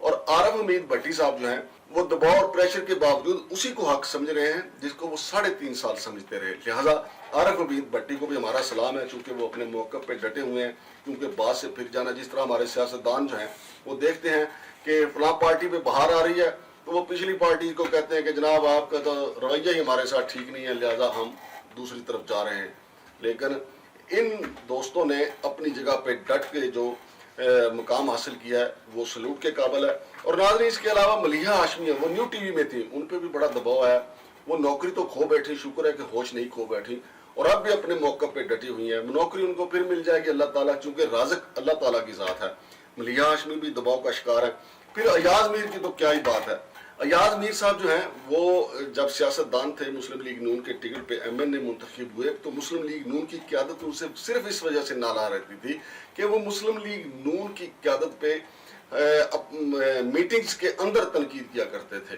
اور عارف حمید بھٹی صاحب جو ہیں وہ دباؤ اور پریشر کے باوجود اسی کو حق سمجھ رہے ہیں جس کو وہ 3.5 سال سمجھتے رہے. لہٰذا عارف حمید بھٹی کو بھی ہمارا سلام ہے چونکہ وہ اپنے موقف پہ ڈٹے ہوئے ہیں. کیونکہ بات سے پھر جانا، جس طرح ہمارے سیاستدان جو ہیں وہ دیکھتے ہیں کہ فلاں پارٹی پہ بہار آ رہی ہے تو وہ پچھلی پارٹی کو کہتے ہیں کہ جناب آپ کا تو رویہ ہی ہمارے ساتھ ٹھیک نہیں ہے، لہٰذا ہم دوسری طرف جا رہے ہیں. لیکن ان دوستوں نے اپنی جگہ پہ ڈٹ کے جو مقام حاصل کیا ہے وہ سلوٹ کے قابل ہے. اور ناظرین اس کے علاوہ ملیحہ ہاشمی وہ نیو ٹی وی میں تھی، ان پہ بھی بڑا دباؤ ہے. وہ نوکری تو کھو بیٹھی، شکر ہے کہ ہوش نہیں کھو بیٹھی، اور اب بھی اپنے موقع پہ ڈٹی ہوئی ہیں. نوکری ان کو پھر مل جائے گی اللہ تعالیٰ، چونکہ رازق اللہ تعالیٰ کی ذات ہے. ملیحہ ہاشمی بھی دباؤ کا شکار ہے. پھر ایاز میر کی تو کیا ہی بات ہے. ایاز میر صاحب جو ہیں وہ جب سیاستدان تھے مسلم لیگ نون کے ٹکٹ پہ ایم این اے منتخب ہوئے تو مسلم لیگ نون کی قیادت ان سے صرف اس وجہ سے نالا رہتی تھی کہ وہ مسلم لیگ نون کی قیادت پہ میٹنگز کے اندر تنقید کیا کرتے تھے.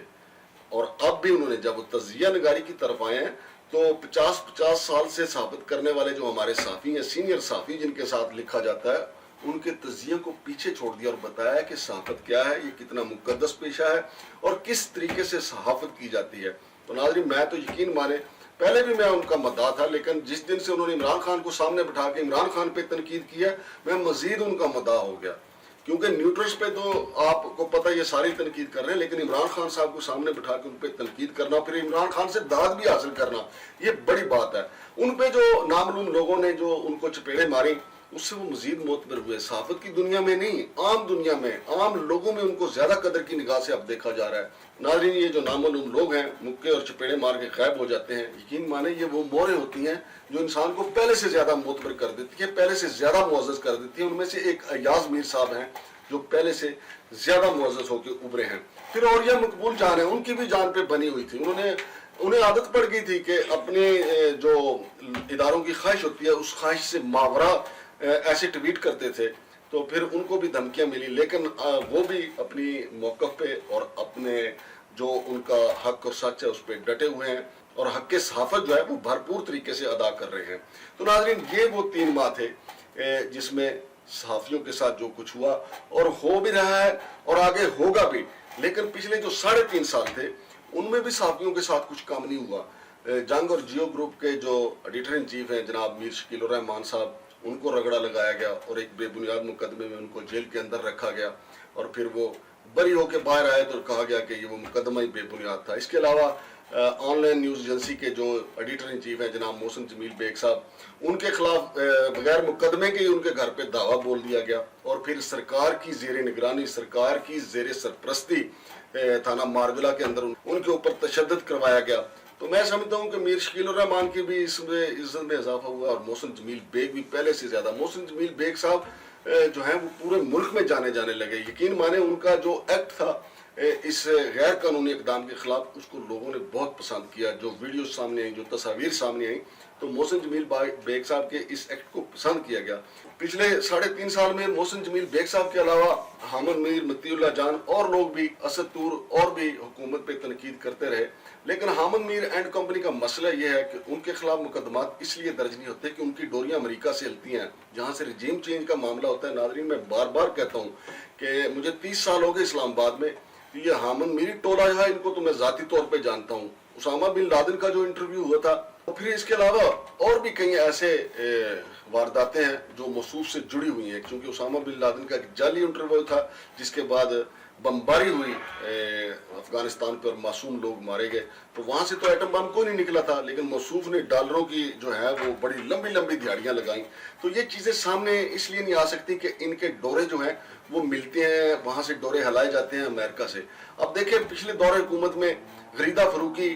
اور اب بھی انہوں نے جب وہ تجزیہ نگاری کی طرف آئے ہیں تو 50 سال سے ثابت کرنے والے جو ہمارے صحافی ہیں، سینئر صحافی جن کے ساتھ لکھا جاتا ہے، ان کے تجزیے کو پیچھے چھوڑ دیا اور بتایا کہ صحافت کیا ہے، یہ کتنا مقدس پیشہ ہے اور کس طریقے سے صحافت کی جاتی ہے. تو ناظرین میں تو یقین مانے پہلے بھی میں ان کا مداح تھا، لیکن جس دن سے انہوں نے عمران خان کو سامنے بٹھا کے عمران خان پہ تنقید کیا میں مزید ان کا مداح ہو گیا. کیونکہ نیوٹرلز پہ تو آپ کو پتہ یہ ساری تنقید کر رہے ہیں، لیکن عمران خان صاحب کو سامنے بٹھا کے ان پہ تنقید کرنا، پھر عمران خان سے داد بھی حاصل کرنا، یہ بڑی بات ہے. ان پہ جو نامعلوم لوگوں نے جو ان کو چپیڑے ماری اس سے وہ مزید معتبر ہوئے. صحافت کی دنیا میں نہیں، عام دنیا میں، عام لوگوں میں ان کو زیادہ قدر کی نگاہ سے اب دیکھا جا رہا ہے. ناظرین یہ جو نامعلوم لوگ ہیں مکے اور چپیڑے مار کے غائب ہو جاتے ہیں، یقین مانیں یہ وہ موریں ہوتی ہیں جو انسان کو پہلے سے زیادہ معتبر کر دیتی ہے، پہلے سے زیادہ معزز کر دیتی ہے. ان میں سے ایک ایاز میر صاحب ہیں جو پہلے سے زیادہ معزز ہو کے ابھرے ہیں. پھر اور یہ مقبول جان ہیں، ان کی بھی جان پہ بنی ہوئی تھی. انہیں عادت پڑ گئی تھی کہ اپنے جو اداروں کی خواہش ہوتی ہے اس خواہش سے ماورا ایسے ٹویٹ کرتے تھے تو پھر ان کو بھی دھمکیاں ملی. لیکن وہ بھی اپنی موقف پہ اور اپنے جو ان کا حق اور سچ ہے اس پہ ڈٹے ہوئے ہیں اور حق کے صحافت جو ہے وہ بھرپور طریقے سے ادا کر رہے ہیں. تو ناظرین یہ وہ 3 ماہ تھے جس میں صحافیوں کے ساتھ جو کچھ ہوا اور ہو بھی رہا ہے اور آگے ہوگا بھی. لیکن پچھلے جو 3.5 سال تھے ان میں بھی صحافیوں کے ساتھ کچھ کام نہیں ہوا. جنگ اور جیو گروپ کے جو ایڈیٹر ان چیف ہیں جناب میر شکیل الرحمان صاحب، ان کو رگڑا لگایا گیا اور ایک بے بنیاد مقدمے میں ان کو جیل کے اندر رکھا گیا اور پھر وہ بری ہو کے باہر آئے تو کہا گیا کہ یہ وہ مقدمہ ہی بے بنیاد تھا. اس کے علاوہ آن لائن نیوز ایجنسی کے جو ایڈیٹر ان چیف ہیں جناب محسن جمیل بیگ صاحب، ان کے خلاف بغیر مقدمے کے ہی ان کے گھر پہ دعویٰ بول دیا گیا اور پھر سرکار کی زیر نگرانی، سرکار کی زیر سرپرستی تھانہ مارگلہ کے اندر ان کے اوپر تشدد کروایا گیا. تو میں سمجھتا ہوں کہ میر شکیل الرحمان کی بھی اس میں عزت میں اضافہ ہوا اور محسن جمیل بیگ بھی پہلے سے زیادہ. محسن جمیل بیگ صاحب جو ہیں وہ پورے ملک میں جانے لگے. یقین مانے ان کا جو ایکٹ تھا اس غیر قانونی اقدام کے خلاف اس کو لوگوں نے بہت پسند کیا. جو ویڈیو سامنے آئیں، جو تصاویر سامنے آئیں تو محسن جمیل بیگ صاحب کے اس ایکٹ کو پسند کیا گیا. پچھلے 3.5 سال میں محسن جمیل بیگ صاحب کے علاوہ حامد میر، متی اللہ جان اور لوگ بھی، اسد طور اور بھی حکومت پہ تنقید کرتے رہے. لیکن حامد میر اینڈ کمپنی کا مسئلہ یہ ہے کہ ان کے خلاف مقدمات اس لیے درج نہیں ہوتے کہ ان کی ڈوریاں امریکہ سے ہلتی ہیں جہاں سے رجیم چینج کا معاملہ ہوتا ہے. ناظرین میں بار بار کہتا ہوں کہ مجھے 30 سال ہو گئے اسلام آباد میں، یہ حامد میری ٹولہ جو ہے ان کو تو میں ذاتی طور پہ جانتا ہوں. اسامہ بن لادن کا جو انٹرویو ہوا تھا، پھر اس کے علاوہ اور بھی کئی ایسے وارداتیں ہیں جو موصوف سے جڑی ہوئی ہیں. کیونکہ اسامہ بن لادن کا ایک جعلی انٹرویو تھا جس کے بعد بمباری ہوئی افغانستان پر اور معصوم لوگ مارے گئے، تو وہاں سے تو ایٹم بم کوئی نہیں نکلا تھا، لیکن موصوف نے ڈالروں کی جو ہے وہ بڑی لمبی دہاڑیاں لگائیں. تو یہ چیزیں سامنے اس لیے نہیں آ سکتی کہ ان کے ڈورے جو ہیں وہ ملتے ہیں، وہاں سے ڈورے ہلائے جاتے ہیں امریکہ سے. اب دیکھیں پچھلے دور حکومت میں غریدہ فروقی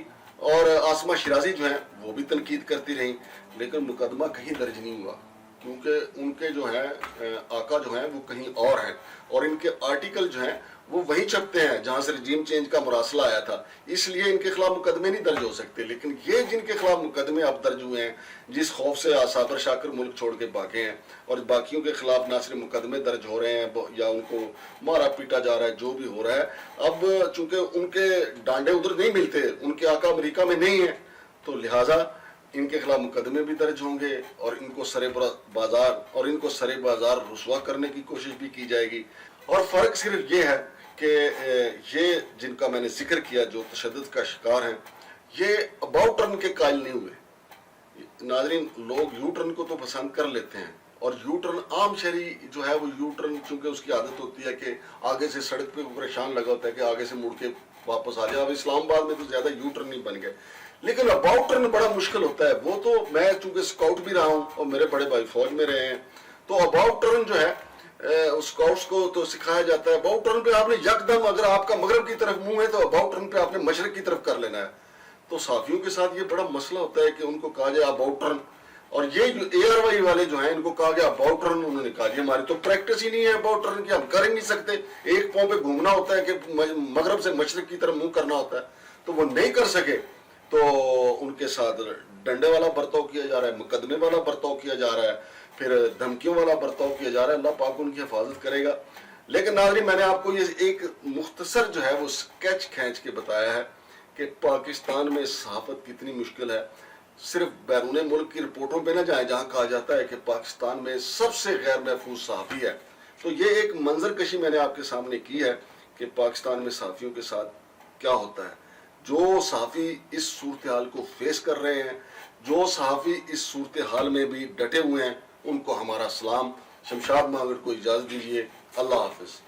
اور آسمہ شیرازی جو ہیں وہ بھی تنقید کرتی رہیں، لیکن مقدمہ کہیں درج نہیں ہوا کیونکہ ان کے جو ہیں آقا جو ہیں وہ کہیں اور ہیں اور ان کے آرٹیکل جو ہیں وہ وہیں چھپتے ہیں جہاں سے رجیم چینج کا مراسلہ آیا تھا. اس لیے ان کے خلاف مقدمے نہیں درج ہو سکتے. لیکن یہ جن کے خلاف مقدمے اب درج ہوئے ہیں، جس خوف سے صابر شاکر ملک چھوڑ کے بھاگے ہیں اور باقیوں کے خلاف نہ صرف مقدمے درج ہو رہے ہیں یا ان کو مارا پیٹا جا رہا ہے، جو بھی ہو رہا ہے، اب چونکہ ان کے ڈانڈے ادھر نہیں ملتے، ان کے آقا امریکہ میں نہیں ہیں، تو لہٰذا ان کے خلاف مقدمے بھی درج ہوں گے اور ان کو سرے بازار رسوا کرنے کی کوشش بھی کی جائے گی. اور فرق صرف یہ ہے کہ یہ جن کا میں نے ذکر کیا جو تشدد کا شکار ہیں یہ اباؤٹ ٹرن کے قائل نہیں ہوئے۔ ناظرین لوگ یو ٹرن کو تو پسند کر لیتے ہیں، اور یو ٹرن عام شہری جو ہے وہ یو ٹرن چونکہ اس کی عادت ہوتی ہے کہ آگے سے سڑک پہ پریشان لگا ہوتا ہے کہ آگے سے مڑ کے واپس آ جائے۔ اب اسلام آباد میں تو زیادہ یو ٹرن نہیں بن گئے، لیکن اباؤٹ ٹرن بڑا مشکل ہوتا ہے۔ وہ تو میں چونکہ اسکاؤٹ بھی رہا ہوں اور میرے بڑے بھائی فوج میں رہے ہیں، تو اباؤٹ ٹرن جو ہے اسکاؤٹس کو تو سکھایا جاتا ہے اباؤٹ ٹرن پہ آپ نے یکدم، اگر آپ کا مغرب کی طرف منہ ہے تو اباؤٹ ٹرن پہ آپ نے مشرق کی طرف کر لینا ہے۔ تو صحافیوں کے ساتھ یہ بڑا مسئلہ ہوتا ہے کہ ان کو کہا جائے اباؤٹ ٹرن، اور یہ جو اے آر وائی والے جو ہیں ان کو کہا گیا اباؤٹ ٹرن، انہوں نے کہا جی ہماری تو پریکٹس ہی نہیں ہے اباؤٹ ٹرن کی، ہم کر ہی نہیں سکتے، ایک پاؤں پہ گھومنا ہوتا ہے کہ مغرب سے مشرق کی طرف منہ کرنا ہوتا ہے، تو وہ نہیں کر سکے تو ان کے ساتھ ڈنڈے والا برتاؤ کیا جا رہا ہے، مقدمے والا برتاؤ کیا جا رہا ہے، پھر دھمکیوں والا برتاؤ کیا جا رہا ہے۔ اللہ پاک ان کی حفاظت کرے گا۔ لیکن ناظرین میں نے آپ کو یہ ایک مختصر جو ہے وہ سکیچ کھینچ کے بتایا ہے کہ پاکستان میں صحافت کتنی مشکل ہے۔ صرف بیرون ملک کی رپورٹوں پہ نہ جائیں جہاں کہا جاتا ہے کہ پاکستان میں سب سے غیر محفوظ صحافی ہے، تو یہ ایک منظر کشی میں نے آپ کے سامنے کی ہے کہ پاکستان میں صحافیوں کے ساتھ کیا ہوتا ہے۔ جو صحافی اس صورتحال کو فیس کر رہے ہیں، جو صحافی اس صورتحال میں بھی ڈٹے ہوئے ہیں، ان کو ہمارا سلام۔ شمشاد مانگٹ کو اجازت دیجیے، اللہ حافظ۔